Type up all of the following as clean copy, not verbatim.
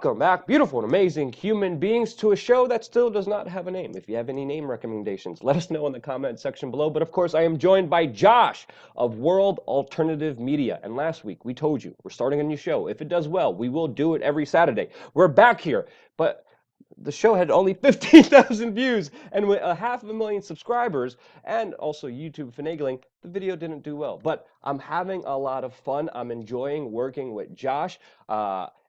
Welcome back, beautiful and amazing human beings, to a show that still does not have a name. If you have any name recommendations, let us know in the comment section below. But of course, I am joined by Josh of World Alternative Media. And last week, we told you we're starting a new show. If it does well, we will do it every Saturday. We're back here, but the show had only 15,000 views, and with 500,000 subscribers, and also YouTube finagling, the video didn't do well. But I'm having a lot of fun. I'm enjoying working with Josh.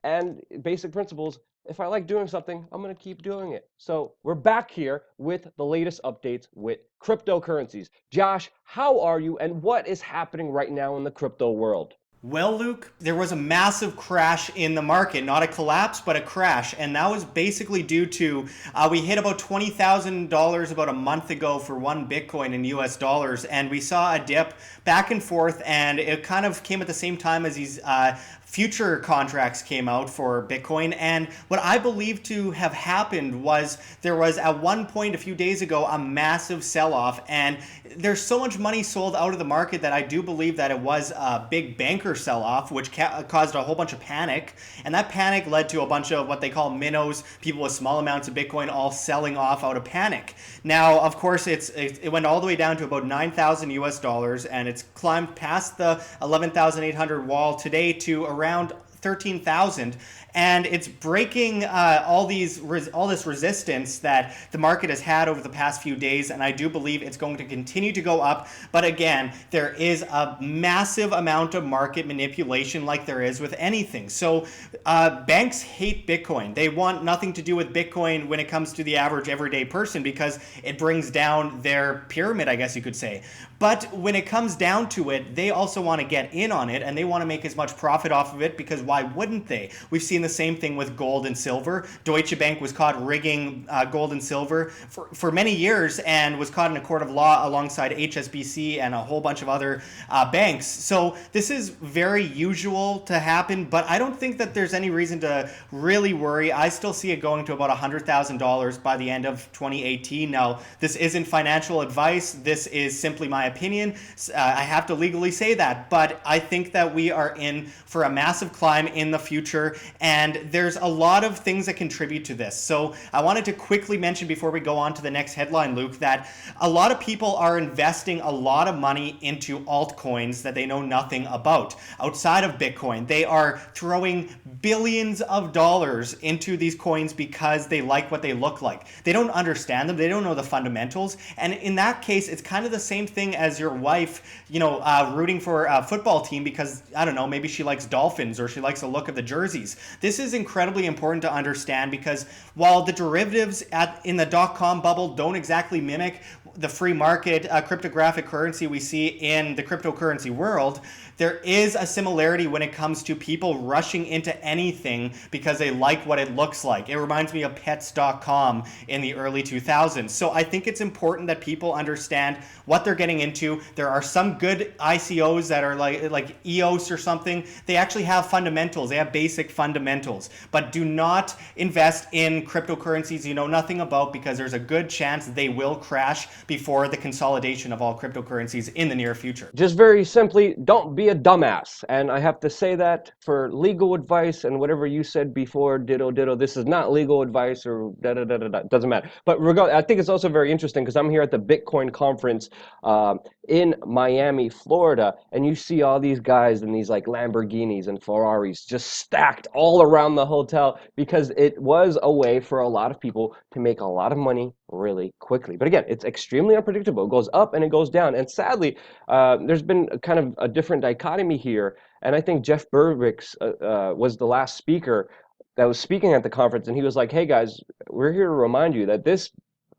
And basic principles, if I like doing something, I'm going to keep doing it. So we're back here with the latest updates with cryptocurrencies. Josh, how are you, and what is happening right now in the crypto world? Well, Luke, there was a massive crash in the market, not a collapse, but a crash. And that was basically due to, we hit about $20,000 about a month ago for one Bitcoin in US dollars. And we saw a dip back and forth, and it kind of came at the same time as these future contracts came out for Bitcoin. And what I believe to have happened was there was at one point a few days ago a massive sell-off, and there's so much money sold out of the market that I do believe that it was a big banker sell-off, which caused a whole bunch of panic. And that panic led to a bunch of what they call minnows, people with small amounts of Bitcoin, all selling off out of panic. Now, of course, it went all the way down to about 9,000 US dollars, and it's climbed past the 11,800 wall today to around 13,000, and it's breaking all this resistance that the market has had over the past few days, and I do believe it's going to continue to go up. But again, there is a massive amount of market manipulation like there is with anything. So banks hate Bitcoin. They want nothing to do with Bitcoin when it comes to the average everyday person because it brings down their pyramid, I guess you could say. But when it comes down to it, they also want to get in on it, and they want to make as much profit off of it, because why wouldn't they? We've seen the same thing with gold and silver. Deutsche Bank was caught rigging gold and silver for many years and was caught in a court of law alongside HSBC and a whole bunch of other banks. So this is very usual to happen, but I don't think that there's any reason to really worry. I still see it going to about $100,000 by the end of 2018. Now, this isn't financial advice. This is simply my opinion. I have to legally say that, but I think that we are in for a massive climb in the future, and there's a lot of things that contribute to this. So I wanted to quickly mention before we go on to the next headline, Luke, that a lot of people are investing a lot of money into altcoins that they know nothing about. Outside of Bitcoin, they are throwing billions of dollars into these coins because they like what they look like. They don't understand them. They don't know the fundamentals. And in that case, it's kind of the same thing as your wife, rooting for a football team because, I don't know, maybe she likes Dolphins or she likes the look of the jerseys. This is incredibly important to understand because while the derivatives in the dot-com bubble don't exactly mimic the free market cryptographic currency we see in the cryptocurrency world, there is a similarity when it comes to people rushing into anything because they like what it looks like. It reminds me of pets.com in the early 2000s. So I think it's important that people understand what they're getting into. There are some good ICOs that are like EOS or something. They actually have fundamentals. They have basic fundamentals. But do not invest in cryptocurrencies you know nothing about, because there's a good chance they will crash before the consolidation of all cryptocurrencies in the near future. Just very simply, don't be a dumbass. And I have to say that for legal advice and whatever you said before, ditto, ditto, this is not legal advice or da-da-da-da-da, doesn't matter. But regardless, I think it's also very interesting because I'm here at the Bitcoin conference in Miami, Florida, and you see all these guys in these like Lamborghinis and Ferraris just stacked all around the hotel because it was a way for a lot of people to make a lot of money really quickly. But again, it's extremely unpredictable. It goes up and it goes down. And sadly, there's been kind of a different dichotomy here. And I think Jeff Berwick's was the last speaker that was speaking at the conference. And he was like, hey guys, we're here to remind you that this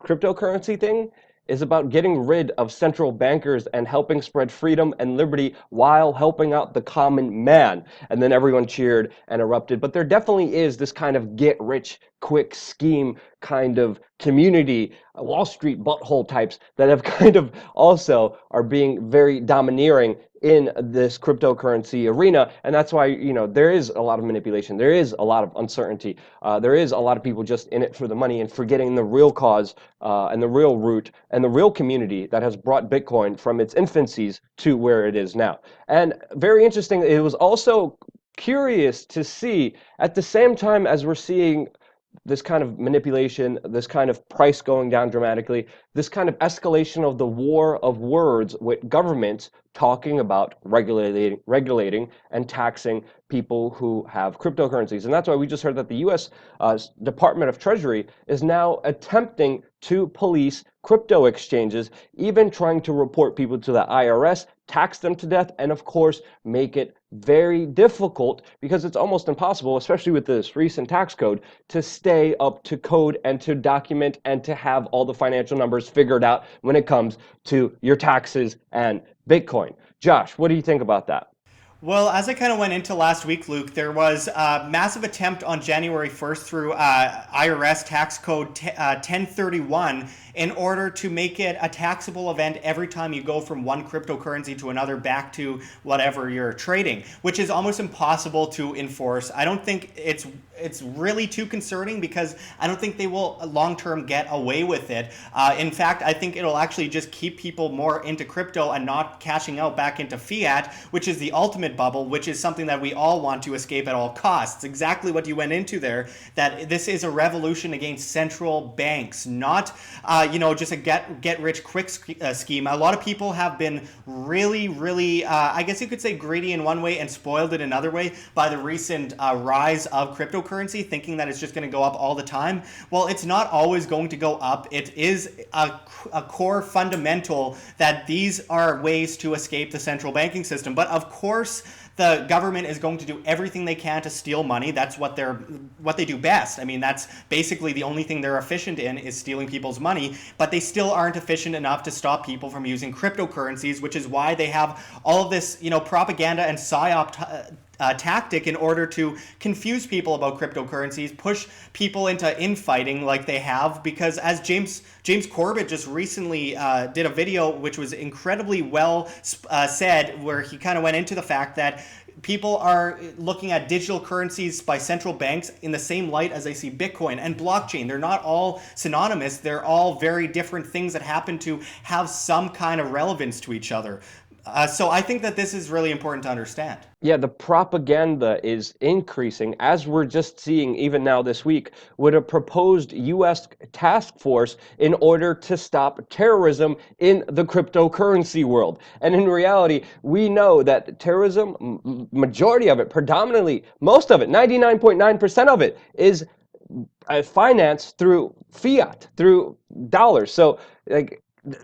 cryptocurrency thing is about getting rid of central bankers and helping spread freedom and liberty while helping out the common man. And then everyone cheered and erupted. But there definitely is this kind of get rich quick scheme kind of community, Wall Street butthole types that have kind of also are being very domineering in this cryptocurrency arena. And that's why, there is a lot of manipulation. There is a lot of uncertainty. There is a lot of people just in it for the money and forgetting the real cause and the real root and the real community that has brought Bitcoin from its infancies to where it is now. And very interesting, it was also curious to see at the same time as we're seeing this kind of manipulation, this kind of price going down dramatically, this kind of escalation of the war of words with governments talking about regulating and taxing people who have cryptocurrencies. And that's why we just heard that the US Department of Treasury is now attempting to police crypto exchanges, even trying to report people to the IRS, tax them to death, and of course, make it very difficult because it's almost impossible, especially with this recent tax code, to stay up to code and to document and to have all the financial numbers figured out when it comes to your taxes and Bitcoin. Josh, what do you think about that? Well, as I kind of went into last week, Luke, there was a massive attempt on January 1st through IRS tax code 1031 in order to make it a taxable event every time you go from one cryptocurrency to another back to whatever you're trading, which is almost impossible to enforce. I don't think it's really too concerning because I don't think they will long-term get away with it. In fact, I think it'll actually just keep people more into crypto and not cashing out back into fiat, which is the ultimate bubble, which is something that we all want to escape at all costs. Exactly what you went into there, that this is a revolution against central banks, not just a get rich quick scheme. A lot of people have been really, I guess you could say greedy in one way and spoiled it another way by the recent rise of cryptocurrency, thinking that it's just going to go up all the time. Well, it's not always going to go up. It is a core fundamental that these are ways to escape the central banking system. But of course, the government is going to do everything they can to steal money. That's what they do best. I mean, that's basically the only thing they're efficient in is stealing people's money, but they still aren't efficient enough to stop people from using cryptocurrencies, which is why they have all of this, propaganda and psyop tactic in order to confuse people about cryptocurrencies, push people into infighting like they have, because as James Corbett just recently did a video which was incredibly well said, where he kind of went into the fact that people are looking at digital currencies by central banks in the same light as they see Bitcoin and blockchain. They're not all synonymous. They're all very different things that happen to have some kind of relevance to each other. So I think that this is really important to understand. Yeah, the propaganda is increasing, as we're just seeing even now this week, with a proposed U.S. task force in order to stop terrorism in the cryptocurrency world. And in reality, we know that terrorism, majority of it, predominantly, most of it, 99.9% of it, is financed through fiat, through dollars. So,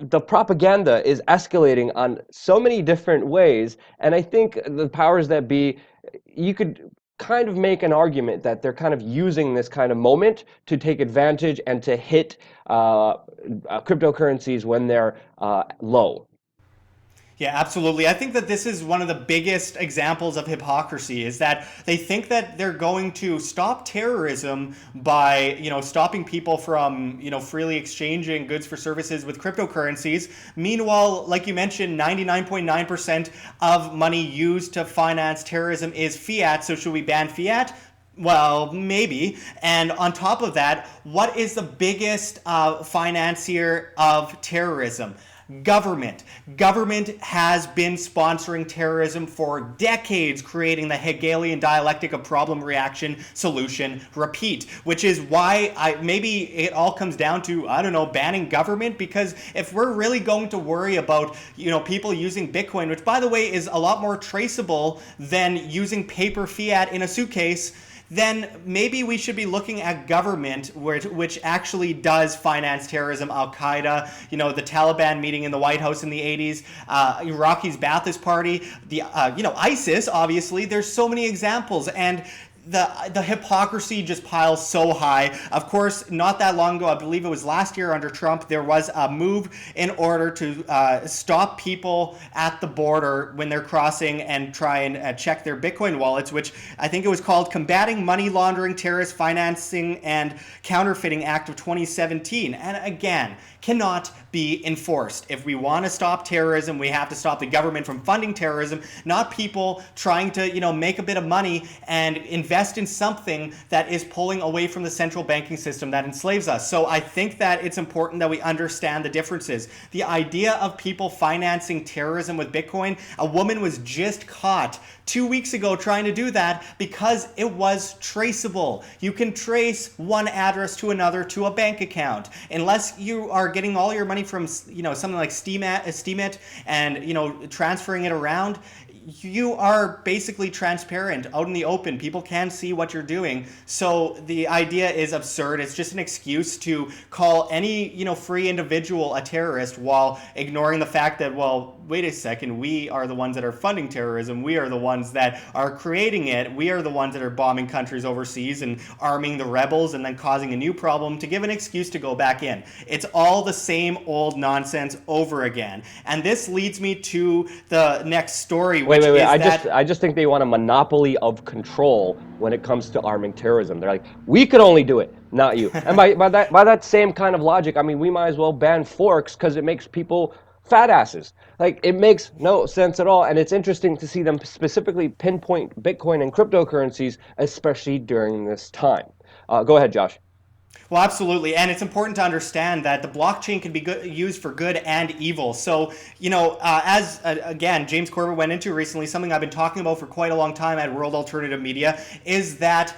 the propaganda is escalating on so many different ways, and I think the powers that be, you could kind of make an argument that they're kind of using this kind of moment to take advantage and to hit cryptocurrencies when they're low. Yeah, absolutely. I think that this is one of the biggest examples of hypocrisy, is that they think that they're going to stop terrorism by, stopping people from, freely exchanging goods for services with cryptocurrencies. Meanwhile, like you mentioned, 99.9% of money used to finance terrorism is fiat. So should we ban fiat? Well, maybe. And on top of that, what is the biggest financier of terrorism? Government. Government has been sponsoring terrorism for decades, creating the Hegelian dialectic of problem, reaction, solution, repeat, which is why maybe it all comes down to, banning government, because if we're really going to worry about, people using Bitcoin, which by the way is a lot more traceable than using paper fiat in a suitcase, then maybe we should be looking at government, which actually does finance terrorism. Al-Qaeda, the Taliban meeting in the White House in the 80s, Iraqi's Ba'athist Party, the ISIS, obviously. There's so many examples, and the hypocrisy just piles so high. Of course, not that long ago, I believe it was last year under Trump, there was a move in order to stop people at the border when they're crossing and try and check their Bitcoin wallets, which I think it was called Combating Money Laundering, Terrorist Financing, and Counterfeiting Act of 2017. And again, cannot be enforced. If we want to stop terrorism, we have to stop the government from funding terrorism, not people trying to, make a bit of money and invest invest in something that is pulling away from the central banking system that enslaves us. So I think that it's important that we understand the differences. The idea of people financing terrorism with Bitcoin, a woman was just caught 2 weeks ago trying to do that because it was traceable. You can trace one address to another to a bank account. Unless you are getting all your money from, something like Steemit and, transferring it around, you are basically transparent out in the open. People can see what you're doing. So the idea is absurd. It's just an excuse to call any, free individual a terrorist while ignoring the fact that, well, wait a second, we are the ones that are funding terrorism. We are the ones that are creating it. We are the ones that are bombing countries overseas and arming the rebels and then causing a new problem to give an excuse to go back in. It's all the same old nonsense over again. And this leads me to the next story, which Wait. is I just think they want a monopoly of control when it comes to arming terrorism. They're like, we could only do it, not you. And by that same kind of logic, I mean, we might as well ban forks because it makes people fat asses. Like, it makes no sense at all. And it's interesting to see them specifically pinpoint Bitcoin and cryptocurrencies, especially during this time. Go ahead, Josh. Well, absolutely. And it's important to understand that the blockchain can be used for good and evil. So, again, James Corbett went into recently, something I've been talking about for quite a long time at World Alternative Media, is that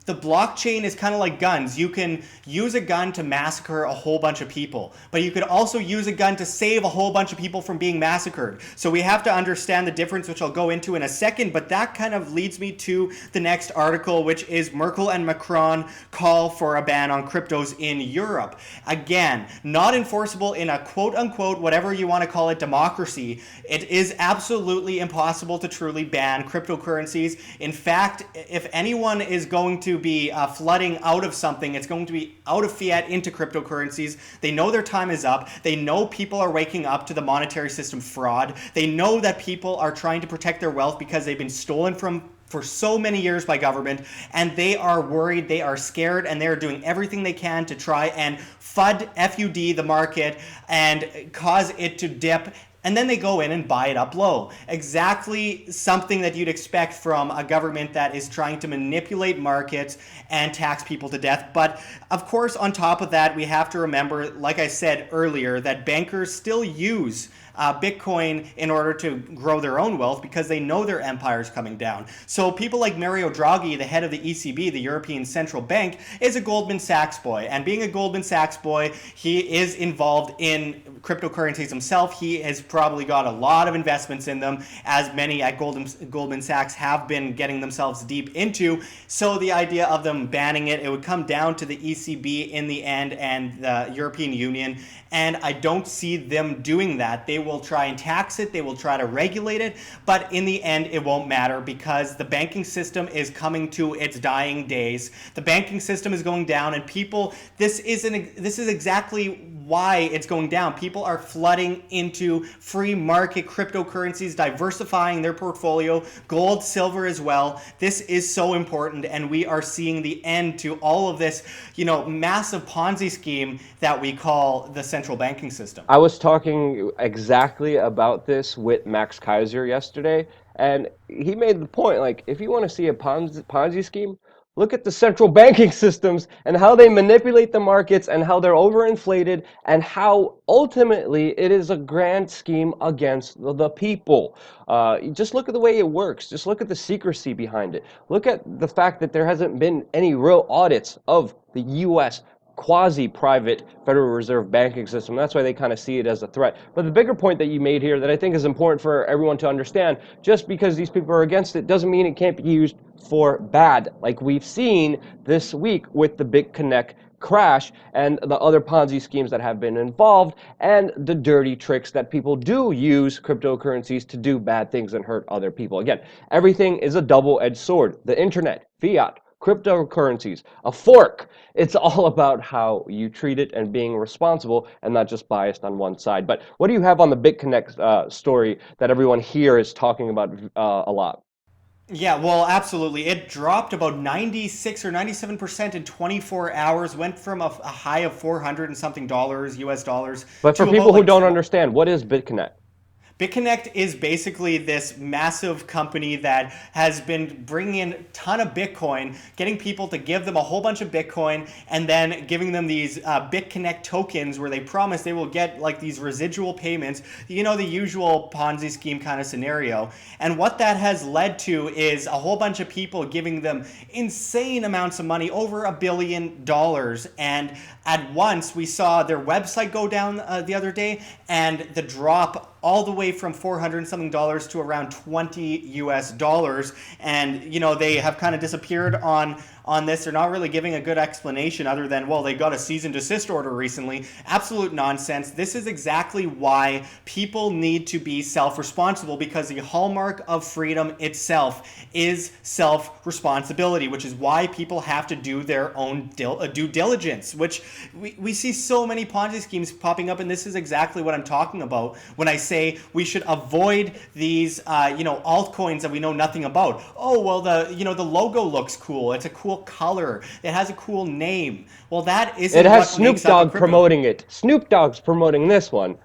the blockchain is kind of like guns. You can use a gun to massacre a whole bunch of people, but you could also use a gun to save a whole bunch of people from being massacred. So we have to understand the difference, which I'll go into in a second, but that kind of leads me to the next article, which is Merkel and Macron call for a ban on cryptos in Europe. Again, not enforceable in a quote-unquote, whatever you want to call it, democracy. It is absolutely impossible to truly ban cryptocurrencies. In fact, if anyone is going to be flooding out of something, it's going to be out of fiat into cryptocurrencies. They know their time is up. They know people are waking up to the monetary system fraud. They know that people are trying to protect their wealth because they've been stolen from for so many years by government, and they are worried, they are scared, and they're doing everything they can to try and FUD the market and cause it to dip. And then they go in and buy it up low. Exactly something that you'd expect from a government that is trying to manipulate markets and tax people to death. But of course, on top of that, we have to remember, like I said earlier, that bankers still use Bitcoin in order to grow their own wealth because they know their empire is coming down. So people like Mario Draghi, the head of the ECB, the European Central Bank, is a Goldman Sachs boy. And being a Goldman Sachs boy, he is involved in cryptocurrencies himself. He has probably got a lot of investments in them, as many at Goldman Sachs have been getting themselves deep into. So the idea of them banning it, it would come down to the ECB in the end and the European Union. And I don't see them doing that. They will try and tax it, they will try to regulate it, but in the end it won't matter because the banking system is coming to its dying days. The banking system is going down, and people, this is exactly why it's going down. People are flooding into free market cryptocurrencies, diversifying their portfolio, gold, silver as well. This is so important, and we are seeing the end to all of this, massive Ponzi scheme that we call the central banking system. I was talking exactly about this with Max Kaiser yesterday, and he made the point, like, if you want to see a Ponzi scheme, look at the central banking systems and how they manipulate the markets and how they're overinflated and how ultimately it is a grand scheme against the people. Just look at the way it works. Just look at the secrecy behind it. Look at the fact that there hasn't been any real audits of the U.S. quasi-private Federal Reserve banking system. That's why they kind of see it as a threat. But the bigger point that you made here that I think is important for everyone to understand, just because these people are against it doesn't mean it can't be used for bad, like we've seen this week with the Bitconnect crash and the other Ponzi schemes that have been involved and the dirty tricks that people do use cryptocurrencies to do bad things and hurt other people. Again, everything is a double-edged sword. The internet, fiat, cryptocurrencies, a fork. It's all about how you treat it and being responsible and not just biased on one side. But what do you have on the Bitconnect story that everyone here is talking about a lot? Yeah, well, absolutely. It dropped about 96 or 97% in 24 hours, went from a high of 400 and something dollars, US dollars, But for to about people who like don't understand, what is Bitconnect? Bitconnect is basically this massive company that has been bringing in a ton of Bitcoin, getting people to give them a whole bunch of Bitcoin, and then giving them these Bitconnect tokens where they promise they will get like these residual payments, the usual Ponzi scheme kind of scenario. And what that has led to is a whole bunch of people giving them insane amounts of money, over $1 billion. And at once, we saw their website go down the other day, and the drop all the way from 400 something dollars to around 20 US dollars. And they have kind of disappeared on this. They're not really giving a good explanation other than, well, they got a cease and desist order recently. Absolute nonsense. This is exactly why people need to be self-responsible, because the hallmark of freedom itself is self-responsibility, which is why people have to do their own due diligence, which we see so many Ponzi schemes popping up, and this is exactly what I'm talking about when I say we should avoid these altcoins that we know nothing about. Oh, well, the logo looks cool. It's a cool color. It has a cool name. Well, that It isn't has what Snoop makes up a Dogg crypto. promoting it. Snoop Dogg's promoting this one.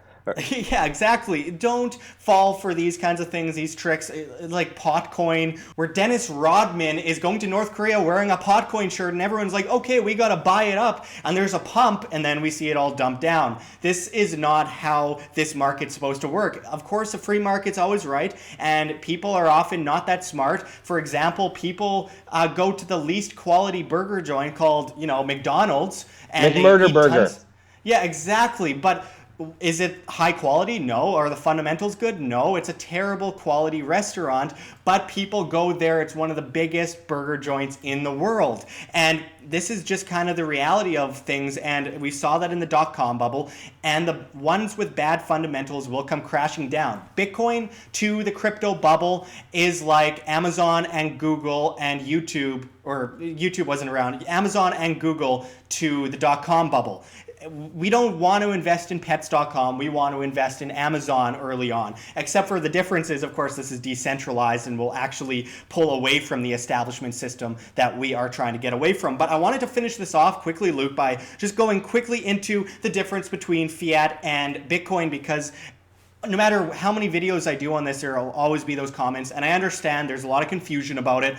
Yeah, exactly. Don't fall for these kinds of things, these tricks, like Potcoin, where Dennis Rodman is going to North Korea wearing a Potcoin shirt, and everyone's like, okay, we gotta buy it up, and there's a pump, and then we see it all dump down. This is not how this market's supposed to work. Of course, the free market's always right, and people are often not that smart. For example, people go to the least quality burger joint called, McDonald's, and they McMurder eat Burger. tons. Yeah, exactly. But is it high quality? No. Are the fundamentals good? No. It's a terrible quality restaurant, but people go there. It's one of the biggest burger joints in the world. And this is just kind of the reality of things. And we saw that in the dot-com bubble. And the ones with bad fundamentals will come crashing down. Bitcoin to the crypto bubble is like Amazon and Google and YouTube, or YouTube wasn't around, Amazon and Google to the dot-com bubble. We don't want to invest in pets.com. We want to invest in Amazon early on. Except for the difference is, of course, this is decentralized and will actually pull away from the establishment system that we are trying to get away from. But I wanted to finish this off quickly, Luke, by just going quickly into the difference between fiat and Bitcoin, because no matter how many videos I do on this, there will always be those comments. And I understand there's a lot of confusion about it.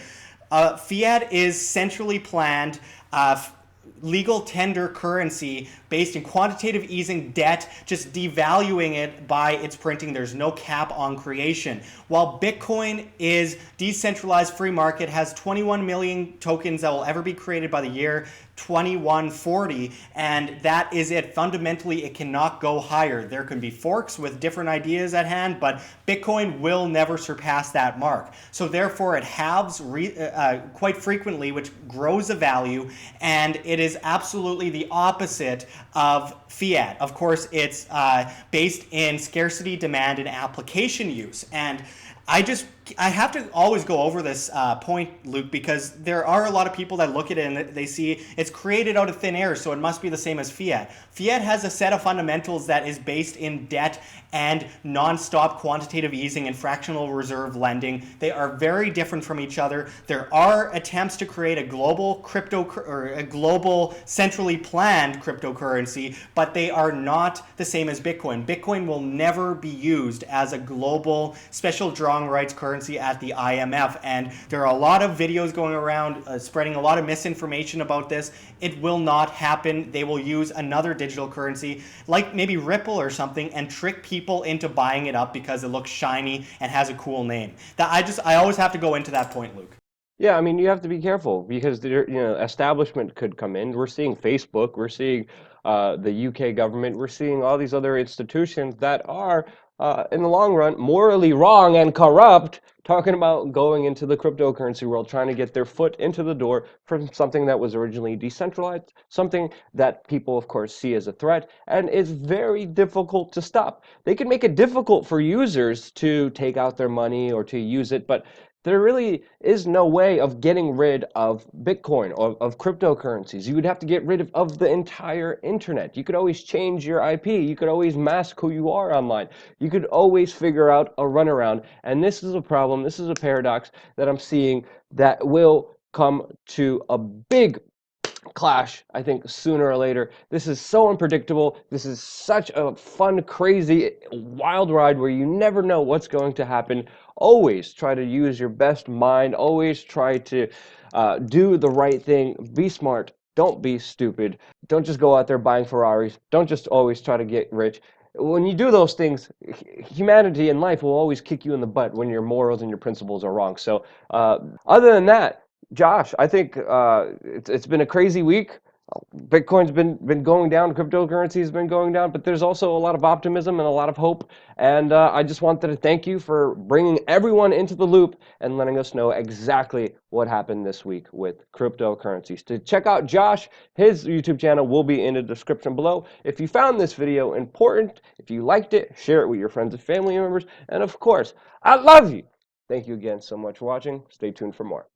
Fiat is centrally planned, legal tender currency based in quantitative easing debt, just devaluing it by its printing. There's no cap on creation. While Bitcoin is decentralized free market, has 21 million tokens that will ever be created by the year 2140, and that is it. Fundamentally, it cannot go higher. There can be forks with different ideas at hand, but Bitcoin will never surpass that mark. So therefore, it halves quite frequently, which grows the value, and it is absolutely the opposite of fiat. Of course, it's based in scarcity, demand, and application use. And I have to always go over this point, Luke, because there are a lot of people that look at it and they see it's created out of thin air, so it must be the same as fiat. Fiat has a set of fundamentals that is based in debt and non-stop quantitative easing and fractional reserve lending. They are very different from each other. There are attempts to create a global crypto or a global centrally planned cryptocurrency, but they are not the same as Bitcoin. Bitcoin will never be used as a global special drawing rights currency at the IMF, and there are a lot of videos going around spreading a lot of misinformation about this. It will not happen. They will use another digital currency like maybe Ripple or something and trick people into buying it up because it looks shiny and has a cool name. I always have to go into that point, Luke. Yeah, I mean, you have to be careful because establishment could come in. We're seeing Facebook, we're seeing the UK government, we're seeing all these other institutions that are, in the long run, morally wrong and corrupt, talking about going into the cryptocurrency world, trying to get their foot into the door from something that was originally decentralized, something that people, of course, see as a threat, and is very difficult to stop. They can make it difficult for users to take out their money or to use it, but there really is no way of getting rid of Bitcoin or of cryptocurrencies. You would have to get rid of the entire internet. You could always change your IP. You could always mask who you are online. You could always figure out a runaround. And this is a problem, this is a paradox that I'm seeing that will come to a big clash, I think, sooner or later. This is so unpredictable. This is such a fun, crazy, wild ride where you never know what's going to happen. Always try to use your best mind. Always try to do the right thing. Be smart. Don't be stupid. Don't just go out there buying Ferraris. Don't just always try to get rich. When you do those things, humanity and life will always kick you in the butt when your morals and your principles are wrong. So, other than that, Josh, I think it's been a crazy week. Bitcoin's been going down, cryptocurrency has been going down, but there's also a lot of optimism and a lot of hope. And I just wanted to thank you for bringing everyone into the loop and letting us know exactly what happened this week with cryptocurrencies. To check out Josh, his YouTube channel will be in the description below. If you found this video important, if you liked it, share it with your friends and family members. And of course, I love you. Thank you again so much for watching. Stay tuned for more.